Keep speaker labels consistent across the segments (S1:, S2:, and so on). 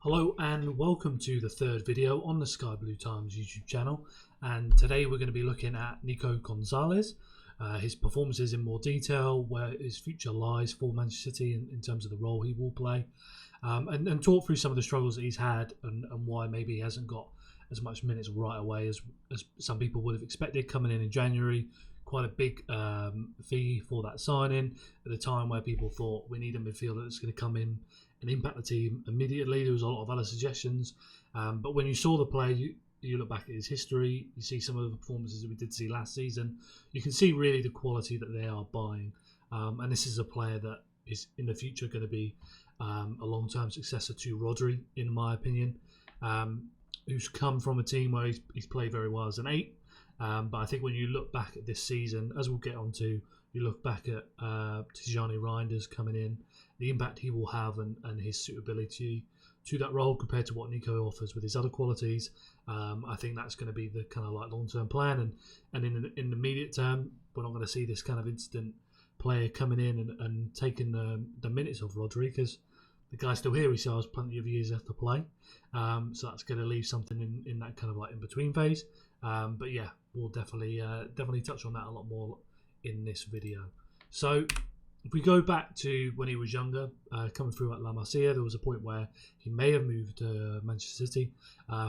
S1: Hello and welcome to the third video on the Sky Blue Times YouTube channel, and today we're going to be looking at Nico Gonzalez, his performances in more detail, where his future lies for Manchester City in terms of the role he will play, and talk through some of the struggles that he's had and why maybe he hasn't got as much minutes right away as some people would have expected coming in January. Quite a big fee for that signing at a time where people thought we need a midfielder that's going to come in and impact the team immediately. There was a lot of other suggestions, but when you saw the player, you look back at his history, you see some of the performances that we did see last season, you can see really the quality that they are buying, and this is a player that is in the future going to be a long-term successor to Rodri, in my opinion, who's come from a team where he's played very well as an 8. But I think when you look back at this season, as we'll get onto, you look back at Tijani Reinders coming in, the impact he will have and his suitability to that role compared to what Nico offers with his other qualities. I think that's going to be the kind of like long-term plan. And in the immediate term, we're not going to see this kind of instant player coming in and taking the minutes of Rodri, because the guy's still here. He still has plenty of years left to play. So that's going to leave something in that kind of like in-between phase. But yeah, we'll definitely touch on that a lot more in this video. So if we go back to when he was younger, coming through at La Masia, there was a point where he may have moved to Manchester City.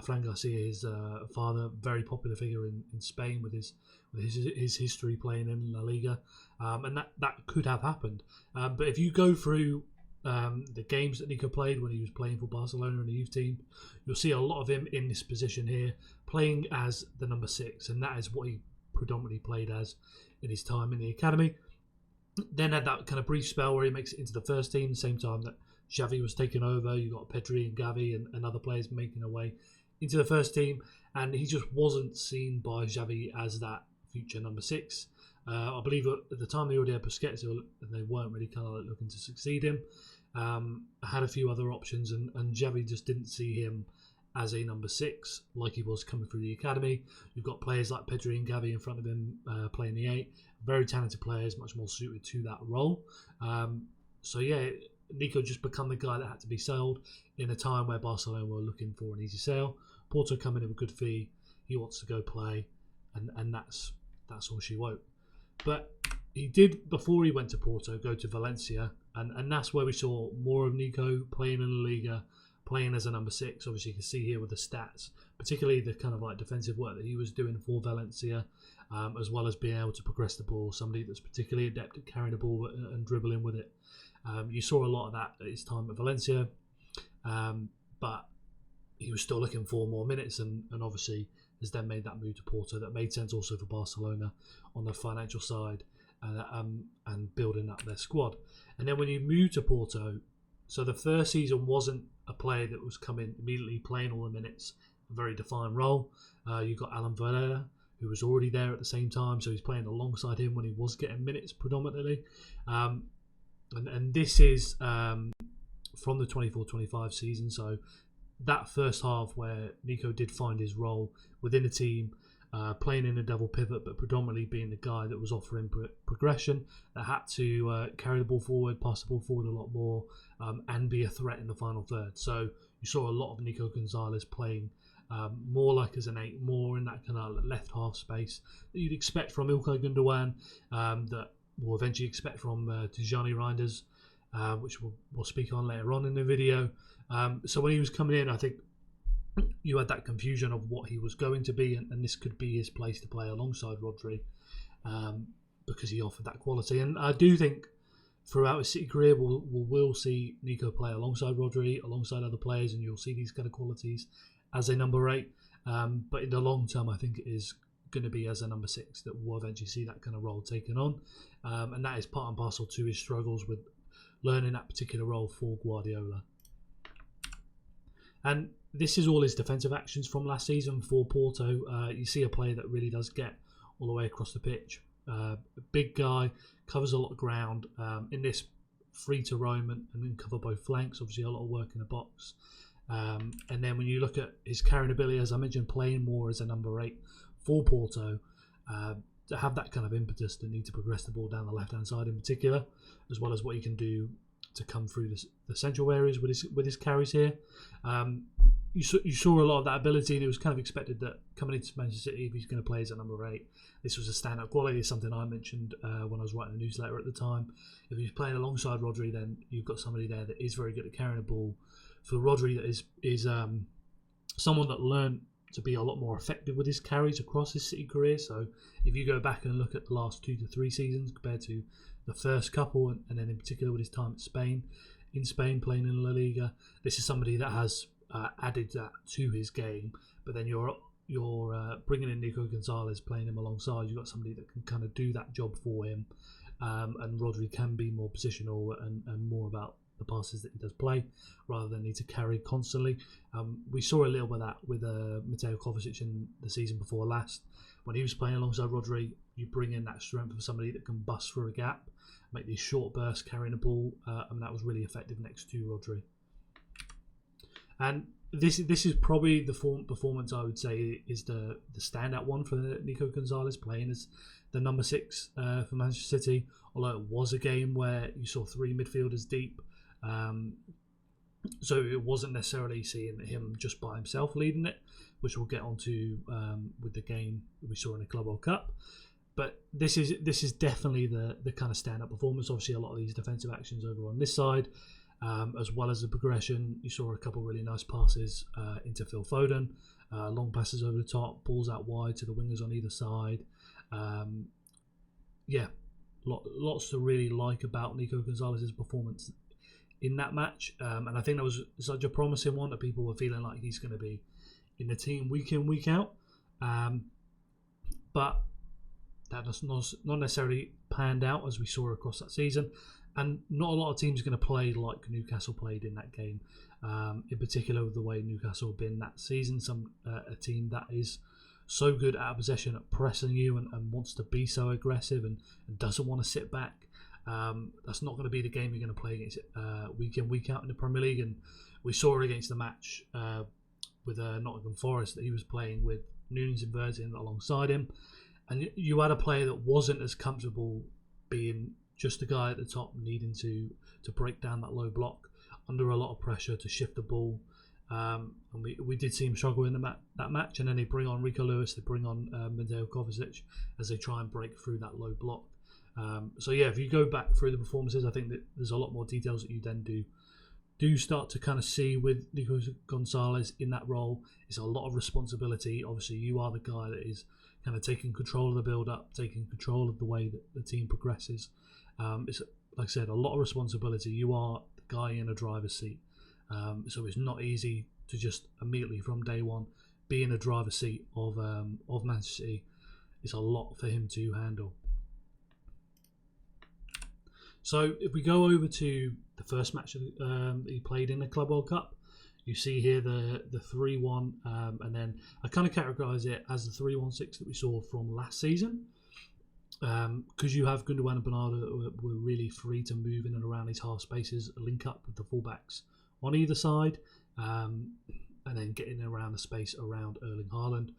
S1: Fran Garcia, his father, very popular figure in Spain with his history playing in La Liga, and that could have happened. But if you go through the games that Nico played when he was playing for Barcelona in the youth team, you'll see a lot of him in this position here, playing as the number 6, and that is what he predominantly played as in his time in the academy. Then had that kind of brief spell where he makes it into the first team, the same time that Xavi was taking over. You got Pedri and Gavi and other players making their way into the first team, and he just wasn't seen by Xavi as that future number 6. I believe at the time they already had Busquets, and they weren't really kind of like looking to succeed him. Had a few other options, and Xavi just didn't see him as a number 6 like he was coming through the academy. You've got players like Pedri and Gavi in front of him playing the 8. Very talented players, much more suited to that role. So yeah, Nico just become the guy that had to be sold in a time where Barcelona were looking for an easy sale. Porto coming in with a good fee. He wants to go play, and that's all she wrote. But he did, before he went to Porto, go to Valencia, and that's where we saw more of Nico playing in La Liga, playing as a number 6. Obviously, you can see here with the stats, particularly the kind of like defensive work that he was doing for Valencia, as well as being able to progress the ball, somebody that's particularly adept at carrying the ball and dribbling with it. You saw a lot of that at his time at Valencia, but he was still looking for more minutes, and obviously has then made that move to Porto. That made sense also for Barcelona on the financial side, and building up their squad. And then when you move to Porto, so the first season wasn't a player that was coming immediately playing all the minutes, a very defined role. You got Alan Varela, who was already there at the same time, so he's playing alongside him when he was getting minutes predominantly. And this is from the 24-25 season, so that first half where Nico did find his role within the team, playing in a double pivot, but predominantly being the guy that was offering progression, that had to carry the ball forward, pass the ball forward a lot more, and be a threat in the final third. So you saw a lot of Nico Gonzalez playing more like as an 8, more in that kind of left half space that you'd expect from Ilkay Gundogan, that we'll eventually expect from Tijani Reinders, which we'll speak on later on in the video. So when he was coming in, I think you had that confusion of what he was going to be, and this could be his place to play alongside Rodri, because he offered that quality. And I do think throughout his City career, we'll see Nico play alongside Rodri, alongside other players, and you'll see these kind of qualities as a number 8. But in the long term, I think it is going to be as a number 6 that we'll eventually see that kind of role taken on, and that is part and parcel to his struggles with learning that particular role for Guardiola. And this is all his defensive actions from last season for Porto. You see a player that really does get all the way across the pitch. A big guy, covers a lot of ground, in this free to roam and cover both flanks. Obviously a lot of work in the box. And then when you look at his carrying ability, as I mentioned, playing more as a number 8 for Porto, to have that kind of impetus to need to progress the ball down the left-hand side in particular, as well as what he can do to come through the central areas with his carries here. You saw a lot of that ability, and it was kind of expected that coming into Manchester City, if he's going to play as a number 8, this was a standout quality. It's something I mentioned when I was writing a newsletter at the time. If he's playing alongside Rodri, then you've got somebody there that is very good at carrying the ball. For Rodri, that is someone that learned to be a lot more effective with his carries across his City career. So if you go back and look at the last 2 to 3 seasons compared to the first couple, and then in particular with his time at Spain playing in La Liga, this is somebody that has added that to his game. But then you're bringing in Nico Gonzalez, playing him alongside. You've got somebody that can kind of do that job for him, and Rodri can be more positional and more about the passes that he does play rather than need to carry constantly. We saw a little bit of that with Mateo Kovacic in the season before last. When he was playing alongside Rodri, you bring in that strength of somebody that can bust through a gap, make these short bursts carrying the ball, and that was really effective next to Rodri. And this is probably the performance I would say is the standout one for Nico Gonzalez, playing as the number 6 for Manchester City. Although it was a game where you saw 3 midfielders deep, so it wasn't necessarily seeing him just by himself leading it, which we'll get onto with the game we saw in the Club World Cup. But this is definitely the kind of stand-up performance. Obviously, a lot of these defensive actions over on this side, as well as the progression. You saw a couple of really nice passes into Phil Foden, long passes over the top, balls out wide to the wingers on either side. Lots to really like about Nico Gonzalez's performance in that match, and I think that was such a promising one that people were feeling like he's going to be in the team week in, week out. But that has not necessarily panned out as we saw across that season, and not a lot of teams are going to play like Newcastle played in that game. In particular, with the way Newcastle have been that season, a team that is so good at possession, at pressing you, and wants to be so aggressive and doesn't want to sit back. That's not going to be the game you're going to play against week in, week out in the Premier League. And we saw it against the match with Nottingham Forest that he was playing with Nunes and Virgin alongside him. And you had a player that wasn't as comfortable being just a guy at the top, needing to break down that low block under a lot of pressure to shift the ball. And we did see him struggle in that match. And then they bring on Rico Lewis, they bring on Mateo Kovacic as they try and break through that low block. If you go back through the performances, I think that there's a lot more details that you then do start to kind of see with Nico Gonzalez in that role. It's a lot of responsibility. Obviously, you are the guy that is kind of taking control of the build-up, taking control of the way that the team progresses. It's, like I said, a lot of responsibility. You are the guy in a driver's seat. So it's not easy to just immediately from day one be in a driver's seat of Manchester City. It's a lot for him to handle. So if we go over to the first match that he played in the Club World Cup, you see here the 3-1, and then I kind of categorise it as the 3-1-6 that we saw from last season. Because you have Gundogan and Bernardo were really free to move in and around these half spaces, link up with the fullbacks on either side, and then get in and around the space around Erling Haaland.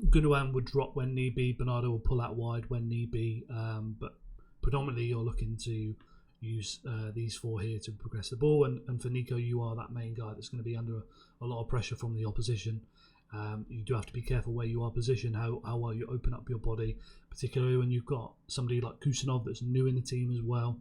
S1: Gundogan would drop when need be, Bernardo will pull out wide when need be, but predominantly you're looking to use these 4 here to progress the ball, and for Nico, you are that main guy that's going to be under a lot of pressure from the opposition. You do have to be careful where you are positioned, how well you open up your body, particularly when you've got somebody like Kusanov that's new in the team as well.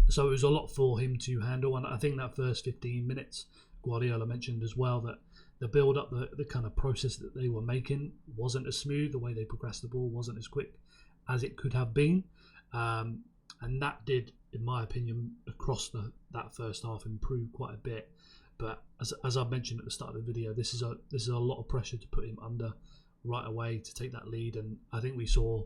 S1: So it was a lot for him to handle, and I think that first 15 minutes, Guardiola mentioned as well that the build-up, the kind of process that they were making wasn't as smooth. The way they progressed the ball wasn't as quick as it could have been. And that did, in my opinion, across that first half improve quite a bit. But as I mentioned at the start of the video, this is a lot of pressure to put him under right away to take that lead. And I think we saw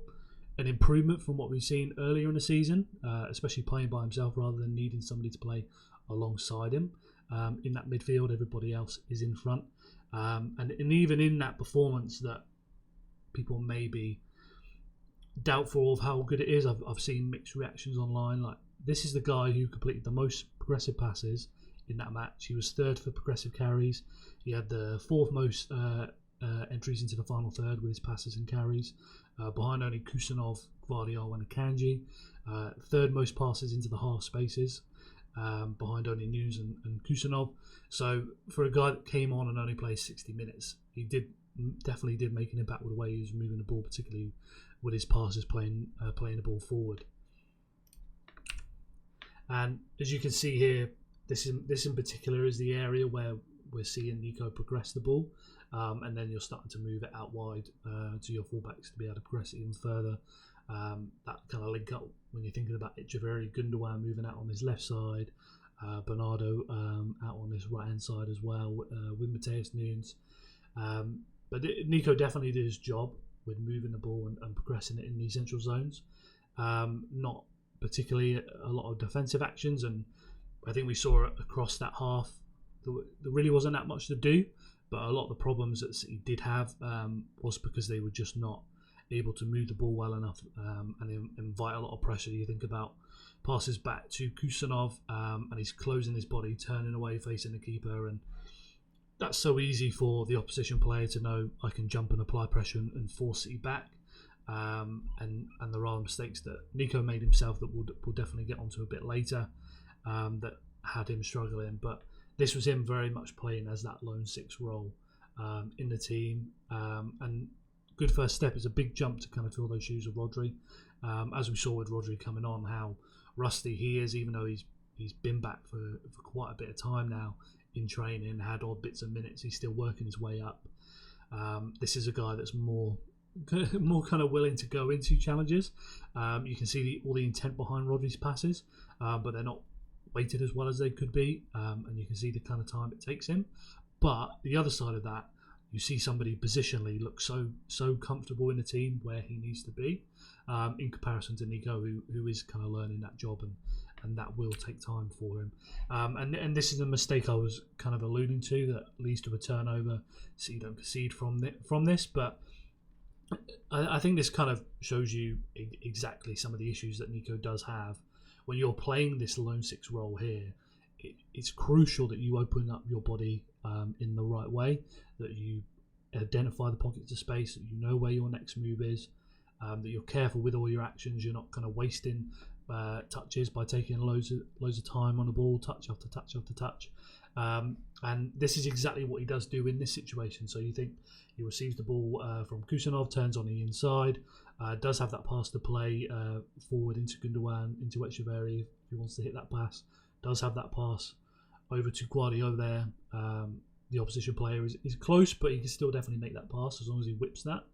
S1: an improvement from what we've seen earlier in the season, especially playing by himself rather than needing somebody to play alongside him. In that midfield, everybody else is in front. And even in that performance that people may be doubtful of how good it is, I've seen mixed reactions online. Like, this is the guy who completed the most progressive passes in that match. He was 3rd for progressive carries. He had the 4th most entries into the final third with his passes and carries, behind only Kusanov, Gvardiol and Akanji. Third most passes into the half spaces, behind only News and Kusanov. So for a guy that came on and only played 60 minutes, he definitely did make an impact with the way he was moving the ball, particularly with his passes playing the ball forward. And as you can see here, this in particular is the area where we're seeing Nico progress the ball, and then you're starting to move it out wide to your fullbacks to be able to progress it even further. That kind of link up when you're thinking about Echeverri, Gundogan moving out on his left side, Bernardo out on his right hand side as well, with Mateus Nunes. But Nico definitely did his job with moving the ball and progressing it in these central zones. Not particularly a lot of defensive actions, and I think we saw across that half there really wasn't that much to do, but a lot of the problems that City did have was because they were just not able to move the ball well enough and invite a lot of pressure. You think about passes back to Kusanov, and he's closing his body, turning away, facing the keeper, and that's so easy for the opposition player to know I can jump and apply pressure and force City back. And there are mistakes that Nico made himself that we'll definitely get onto a bit later, that had him struggling. But this was him very much playing as that lone six role in the team, and good first step. It's a big jump to kind of fill those shoes of Rodri, as we saw with Rodri coming on, how rusty he is, even though he's been back for quite a bit of time now in training, had odd bits of minutes, he's still working his way up. This is a guy that's more kind of willing to go into challenges. You can see all the intent behind Rodri's passes, but they're not weighted as well as they could be, and you can see the kind of time it takes him. But the other side of that, you see somebody positionally look so comfortable in the team where he needs to be, in comparison to Nico, who is kind of learning that job, and that will take time for him. And this is a mistake I was kind of alluding to that leads to a turnover, so you don't concede from this. But I think this kind of shows you exactly some of the issues that Nico does have. When you're playing this lone six role here, it's crucial that you open up your body in the right way, that you identify the pockets of space, that you know where your next move is, that you're careful with all your actions. You're not kind of wasting touches by taking loads of time on the ball, touch after touch after touch. And this is exactly what he does do in this situation. So you think he receives the ball from Kusanov, turns on the inside, does have that pass to play forward into Gundogan, into Echeverri if he wants to hit that pass, does have that pass over to Gvardiol there. The opposition player is close, but he can still definitely make that pass as long as he whips that.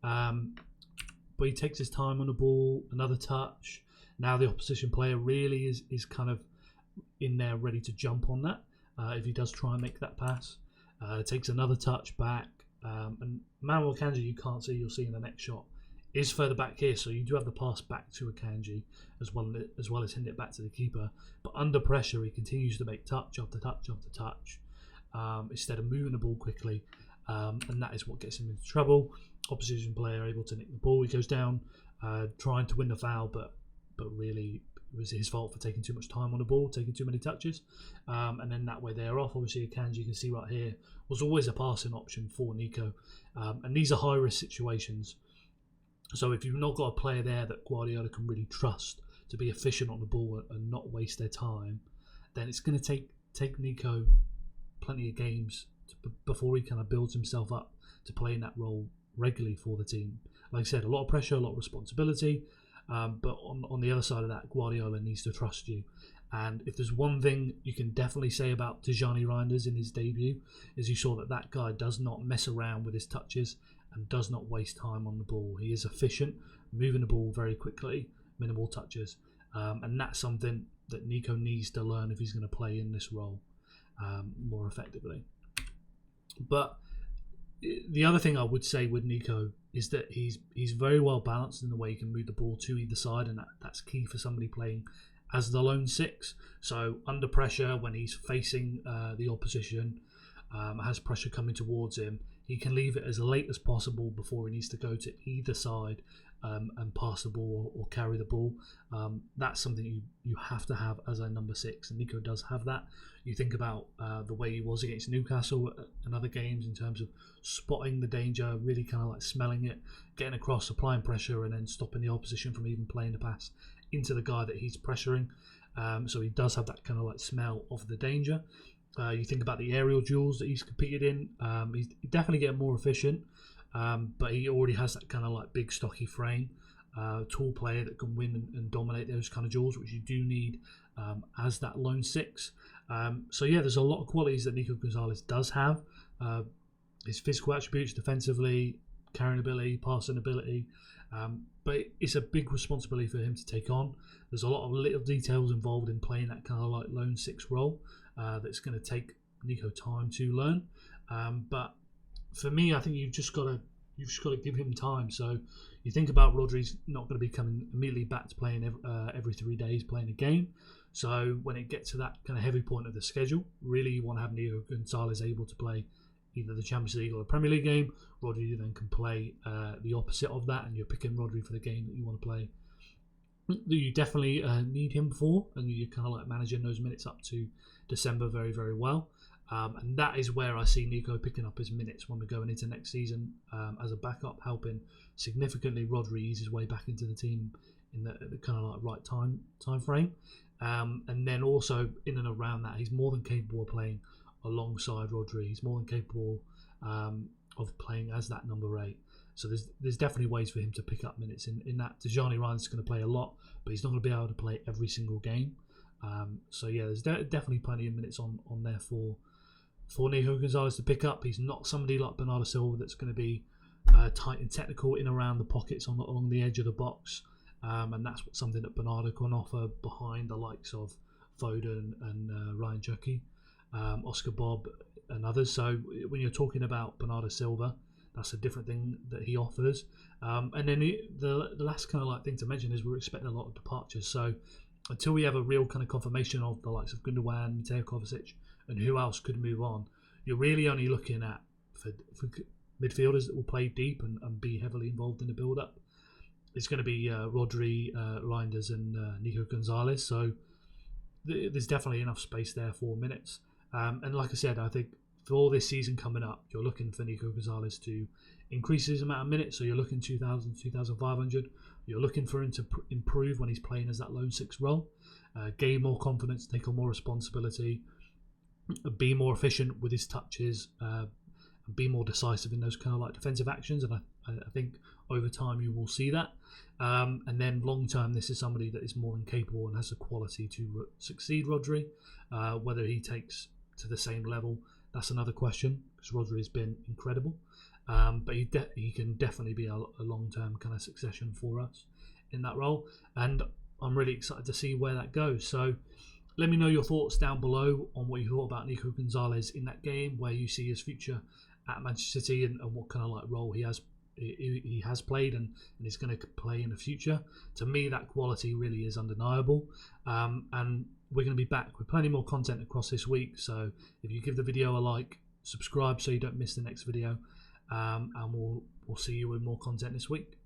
S1: But he takes his time on the ball, another touch. Now the opposition player really is kind of in there ready to jump on that if he does try and make that pass. Takes another touch back, and Manuel Akanji, you can't see, you'll see in the next shot, is further back here, so you do have the pass back to Akanji as well as hitting it back to the keeper. But under pressure, he continues to make touch after touch after touch, instead of moving the ball quickly, and that is what gets him into trouble. Opposition player able to nick the ball, he goes down trying to win the foul, but really it was his fault for taking too much time on the ball, taking too many touches, and then that way they're off. Obviously Akanji, you can see right here, was always a passing option for Nico, and these are high risk situations. So if you've not got a player there that Guardiola can really trust to be efficient on the ball and not waste their time, then it's going to take Nico plenty of games before he kind of builds himself up to play in that role regularly for the team. Like I said, a lot of pressure, a lot of responsibility, but on the other side of that, Guardiola needs to trust you. And if there's one thing you can definitely say about Tijani Reinders in his debut, is you saw that guy does not mess around with his touches and does not waste time on the ball. He is efficient, moving the ball very quickly, minimal touches, and that's something that Nico needs to learn if he's going to play in this role more effectively. But the other thing I would say with Nico is that he's very well balanced in the way he can move the ball to either side, and that's key for somebody playing as the lone six. So under pressure, when he's facing the opposition, has pressure coming towards him, he can leave it as late as possible before he needs to go to either side and pass the ball or carry the ball. That's something you have to have as a number 6, and Nico does have that. You think about the way he was against Newcastle and other games in terms of spotting the danger, really kind of like smelling it, getting across, applying pressure, and then stopping the opposition from even playing the pass into the guy that he's pressuring. So he does have that kind of like smell of the danger. You think about the aerial duels that he's competed in. He's definitely getting more efficient, but he already has that kind of like big stocky frame, tall player that can win and dominate those kind of duels, which you do need as that lone 6. So yeah, there's a lot of qualities that Nico Gonzalez does have. His physical attributes, defensively, carrying ability, passing ability, but it's a big responsibility for him to take on. There's a lot of little details involved in playing that kind of like lone 6 role that's going to take Nico time to learn. But for me, I think you've just got to give him time. So you think about Rodri's not going to be coming immediately back to playing every 3 days, playing a game. So when it gets to that kind of heavy point of the schedule, really you want to have Nico Gonzalez able to play either the Champions League or the Premier League game. Rodri then can play the opposite of that, and you're picking Rodri for the game that you want to play. You definitely need him for, and you're kind of like managing those minutes up to December very, very well. And that is where I see Nico picking up his minutes when we're going into next season as a backup, helping significantly Rodri ease his way back into the team in the kind of like right time frame. And then also in and around that, he's more than capable of playing alongside Rodri. He's more than capable of playing as that number 8. So there's definitely ways for him to pick up minutes in that. Tijani Ryan's going to play a lot, but he's not going to be able to play every single game. So yeah, there's definitely plenty of minutes on there for Nico Gonzalez to pick up. He's not somebody like Bernardo Silva that's going to be tight and technical in around the pockets along the edge of the box. And that's something that Bernardo can offer behind the likes of Foden and Ryan Chucky, Oscar Bob and others. So when you're talking about Bernardo Silva, that's a different thing that he offers. And then the last kind of like thing to mention is we're expecting a lot of departures. So until we have a real kind of confirmation of the likes of Gundogan, Mateo Kovacic, and who else could move on, you're really only looking at for midfielders that will play deep and be heavily involved in the build-up. It's going to be Rodri, Reinders, and Nico Gonzalez. So there's definitely enough space there for minutes. And like I said, I think for this season coming up, you're looking for Nico Gonzalez to increase his amount of minutes. So you're looking 2,000, 2,500. You're looking for him to improve when he's playing as that lone 6 role. Gain more confidence, take on more responsibility, be more efficient with his touches, and be more decisive in those kind of like defensive actions. And I think over time you will see that. And then long term, this is somebody that is more than capable and has the quality to succeed Rodri. Whether he takes to the same level, that's another question, because Rodri has been incredible. But he can definitely be a long-term kind of succession for us in that role. And I'm really excited to see where that goes. So let me know your thoughts down below on what you thought about Nico Gonzalez in that game, where you see his future at Manchester City, and what kind of like role he has played and is going to play in the future. To me, that quality really is undeniable. And we're going to be back with plenty more content across this week. So if you give the video a like, subscribe so you don't miss the next video, and we'll see you with more content this week.